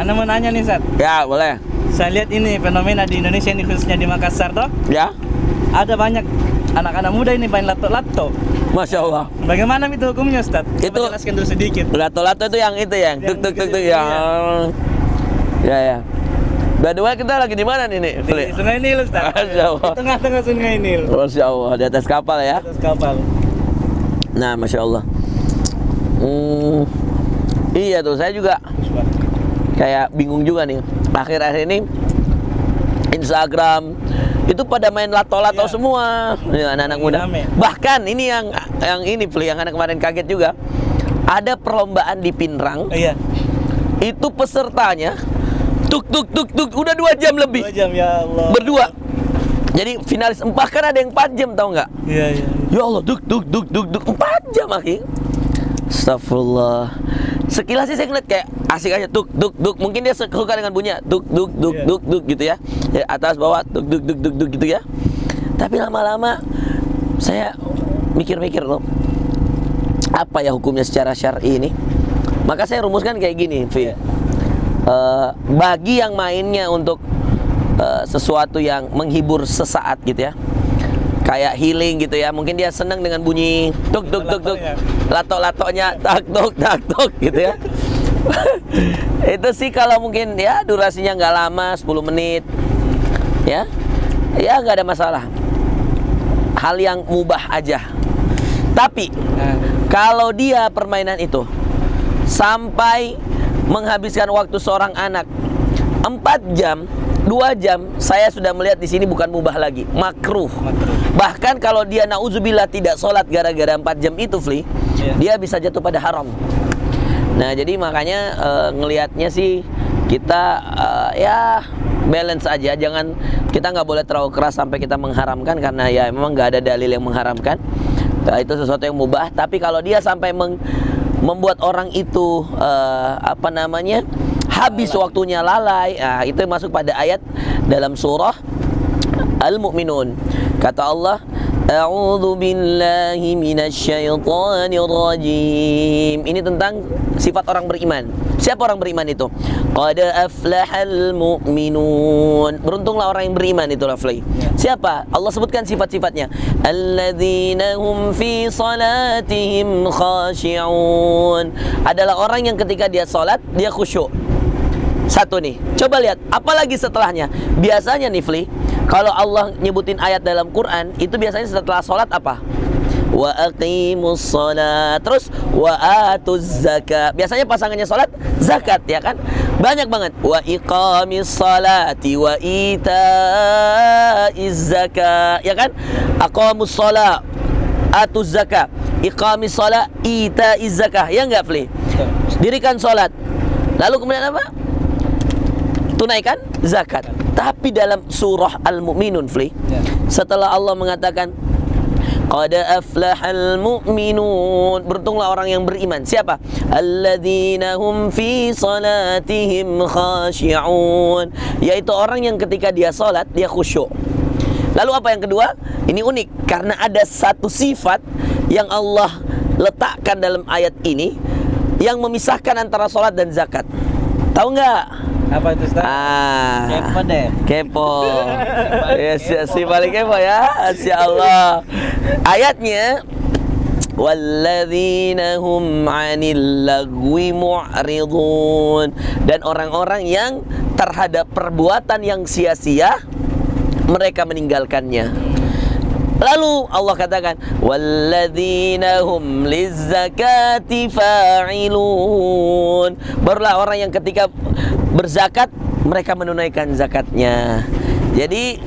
Anda mau nanya nih, Sat. Ya, boleh. Saya lihat ini fenomena di Indonesia ini, khususnya di Makassar toh. Ya. Ada banyak anak-anak muda ini main lato-lato. Masya Allah. Bagaimana itu hukumnya, Ustaz? Itu- Coba jelaskan dulu sedikit. Lato-lato itu yang Yang tuk tuk tuk tuk kecil, yang. Ya. By the way, kita lagi di mana nih, Di Fli? Sungai Nil, Ustaz. Masya Allah. Di tengah-tengah Sungai Nil. Masya Allah, di atas kapal ya. Atas kapal. Nah, Masya Allah. Iya tuh, saya juga kayak bingung juga nih. Akhir-akhir ini Instagram itu pada main lato-lato Iya. semua, ya, anak-anak muda. Rame. Bahkan ini yang ini Fli, yang anak kemarin kaget juga. Ada perlombaan di Pinrang. Iya. Itu pesertanya tuk udah 2 jam lebih 2 jam ya Allah. berdua. Jadi finalis bahkan ada yang 4 jam, tahu nggak? Iya, iya. Ya Allah, 4 jam akhi. Astagfirullah. Sekilas sih saya ngeliat kayak asik aja tuk. Mungkin dia suka dengan bunyinya tuk gitu ya. Ya, atas bawah tuk gitu ya. Tapi lama-lama saya mikir-mikir loh. Apa ya hukumnya secara syar'i ini? Maka saya rumuskan kayak gini, Fi. Bagi yang mainnya untuk sesuatu yang menghibur sesaat gitu ya, kayak healing gitu ya, mungkin dia senang dengan bunyi tuk lato-latonya tak tuk gitu ya. Itu sih kalau mungkin ya durasinya nggak lama, 10 menit ya nggak ada masalah, hal yang mubah aja. Tapi kalau dia permainan itu sampai menghabiskan waktu seorang anak 4 jam, 2 jam, saya sudah melihat di sini bukan mubah lagi, makruh. Bahkan kalau dia nauzubillah tidak sholat gara-gara 4 jam itu, Fli, dia bisa jatuh pada haram. Nah, jadi makanya ngelihatnya sih kita ya balance aja, jangan, kita nggak boleh terlalu keras sampai kita mengharamkan, karena ya memang nggak ada dalil yang mengharamkan. Itu sesuatu yang mubah. Tapi kalau dia sampai membuat orang itu habis waktunya lalai, itu masuk pada ayat dalam surah Al-Mu'minun. Kata Allah, A'udzu billahi minasyaitonir rajim. Ini tentang sifat orang beriman. Siapa orang beriman itu? Qad aflahal mu'minun. Beruntunglah orang yang beriman itu, Rafli. Siapa? Allah sebutkan sifat-sifatnya. Alladzina hum fi salatihim khashi'un. Adalah orang yang ketika dia salat, dia khusyuk. Satu nih, coba lihat, apalagi setelahnya. Biasanya nih, Fli, kalau Allah nyebutin ayat dalam Quran, itu biasanya setelah sholat apa? Wa aqimus sholat, terus wa atuz zakat. Biasanya pasangannya sholat, zakat, ya kan? Banyak banget. Wa iqamis sholati wa itaiz zakat, ya kan? Aqamus sholat, atuz zakat, iqamis sholat, itaiz zakat, ya enggak, Fli? Dirikan sholat, lalu kemudian apa? Tunaikan zakat. Tapi dalam surah Al-Mu'minun, Fli, setelah Allah mengatakan qad aflahal mu'minun, beruntunglah orang yang beriman. Siapa? Alladzina hum fi salatihim khashi'un, yaitu orang yang ketika dia salat dia khusyuk. Lalu apa yang kedua? Ini unik karena ada satu sifat yang Allah letakkan dalam ayat ini yang memisahkan antara salat dan zakat. Tahu nggak? Apa itu, Ustaz? Kepo deh. Kepo. Yes, si paling kepo ya. Masya Allah. Ayatnya, walladzina hum 'anil lagwi mu'ridun, dan orang-orang yang terhadap perbuatan yang sia-sia mereka meninggalkannya. Lalu Allah katakan, walladzina hum lizzakati fa'ilun. Barulah orang yang ketika berzakat mereka menunaikan zakatnya. Jadi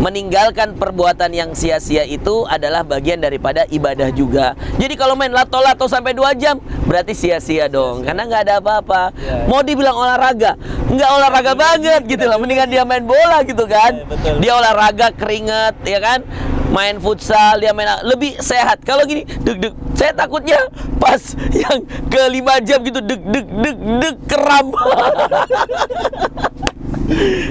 meninggalkan perbuatan yang sia-sia itu adalah bagian daripada ibadah juga. Jadi kalau main lato-lato sampai 2 jam berarti sia-sia dong, karena nggak ada apa-apa. Mau dibilang olahraga, nggak olahraga banget gitu lah. Mendingan dia main bola gitu kan. Dia olahraga keringat, ya kan, main futsal, dia main lebih sehat. Kalau gini deg-deg, saya takutnya pas yang ke 5 jam gitu deg kram.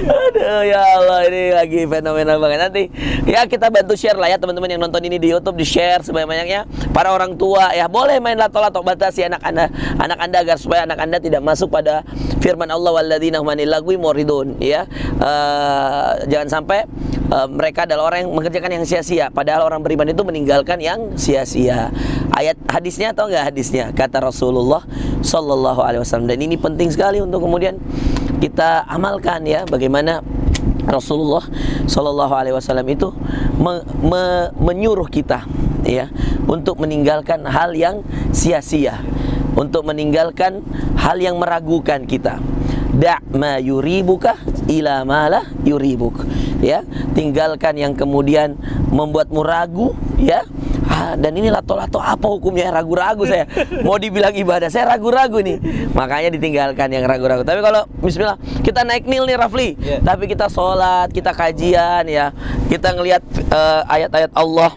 Aduh ya Allah, ini lagi fenomenal banget. Nanti ya kita bantu share lah ya teman-teman yang nonton ini di YouTube, di share sebanyak-banyaknya. Para orang tua ya boleh main lato-lato, batasi anak anda agar supaya anak anda tidak masuk pada firman Allah walladzina hum anil lagwi muridun ya. Jangan sampai mereka adalah orang yang mengerjakan yang sia-sia, padahal orang beriman itu meninggalkan yang sia-sia. Ayat hadisnya atau enggak hadisnya? Kata Rasulullah sallallahu alaihi wasallam, dan ini penting sekali untuk kemudian kita amalkan ya, bagaimana Rasulullah sallallahu alaihi wasallam itu menyuruh kita ya untuk meninggalkan hal yang sia-sia, untuk meninggalkan hal yang meragukan kita. Da' ma yuribuka ila ma la yuribuk ya, tinggalkan yang kemudian membuatmu ragu ya. Dan ini lato-lato apa hukumnya? Ragu-ragu saya. Mau dibilang ibadah, saya ragu-ragu nih. Makanya ditinggalkan yang ragu-ragu. Tapi kalau bismillah, kita naik Nil nih Rafli, tapi kita sholat, kita kajian ya, kita ngelihat ayat-ayat Allah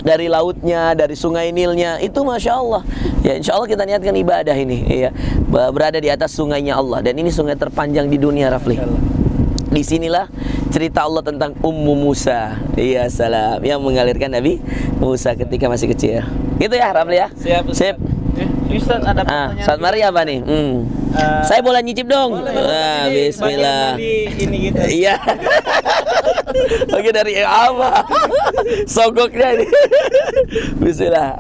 dari lautnya, dari sungai Nilnya, itu Masya Allah ya, insya Allah kita niatkan ibadah ini ya, berada di atas sungainya Allah. Dan ini sungai terpanjang di dunia Rafli. Disinilah cerita Allah tentang Ummu Musa, iya salam, yang mengalirkan Nabi Musa ketika masih kecil. Gitu ya Rafli ya. Siap. Sip. Ustaz, ada pertanyaan. Ustaz Mari apa nih? Saya boleh nyicip dong? Boleh. Bismillah. Ini gitu. Iya. Bagi dari apa? Sogoknya ini. Bismillah.